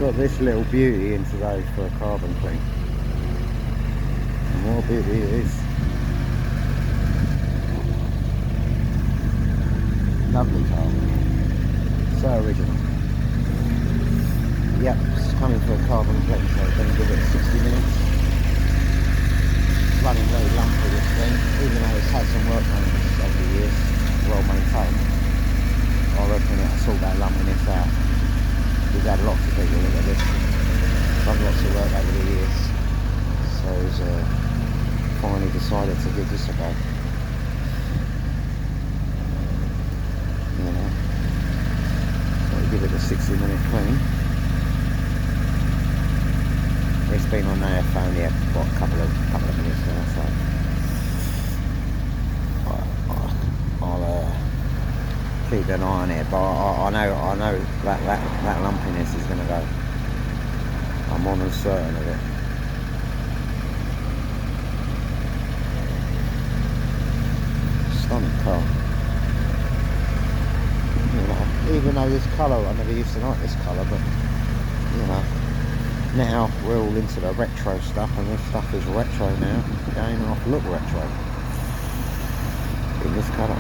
got this little beauty in today for a carbon clean. And what a beauty it is. Lovely car. So original. Yep, it's coming for a carbon clean, so I'm going to give it 60 minutes. It's running very lumpy, this thing, even though it's had some work on it over the years, well maintained. I reckon it'll sort that lumpiness out. We've had lots of people look at this, done lots of work over the years, so he's finally decided to give this a go. You know, so we give it a 60-minute clean. It's been on there for only a couple of minutes now, so I'll keep an eye on it. But I know that lumpiness is going to go. I'm almost certain of it. Stunning car. You know, even though this colour, I never used to like this colour, but you know. Now we're all into the retro stuff, and this stuff is retro now, going off look retro in this colour.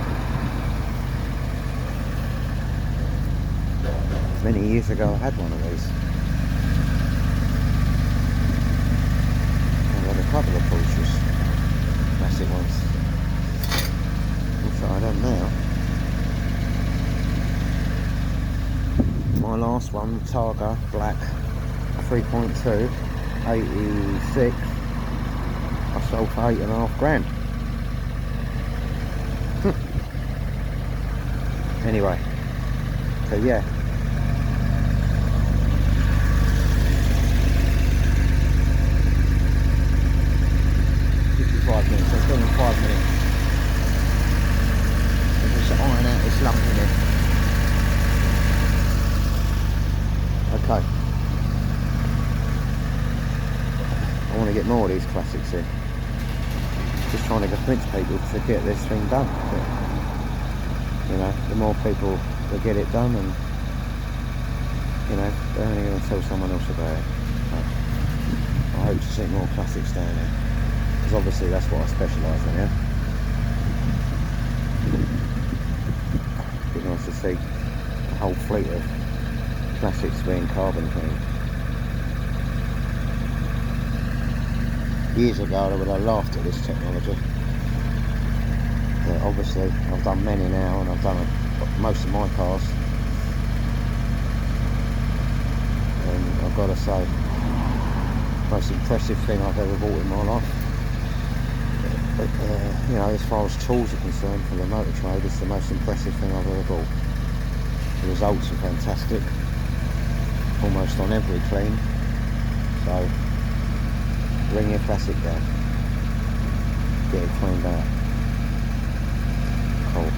Many years ago I had one of these. I had a couple of Porsches, classic ones. Also I don't now. My last one, Targa, black. 3.2, 86, I sold for £8.5 grand. Anyway, so yeah. $55 minutes, so it's been 5 minutes. And just iron out this lumpiness. Okay. I want to get more of these classics in. Just trying to convince people to get this thing done. But, you know, the more people that get it done, and you know, they're only going to tell someone else about it. So, I hope to see more classics down there, because obviously that's what I specialise in. Yeah. It'd be nice to see a whole fleet of classics being carbon cleaned. Years ago I would have laughed at this technology. But obviously I've done many now, and I've done most of my cars, and I've got to say, most impressive thing I've ever bought in my life. But, you know, as far as tools are concerned for the motor trade, it's the most impressive thing I've ever bought. The results are fantastic, almost on every clean. So bring your classic down, get it cleaned out. Cool.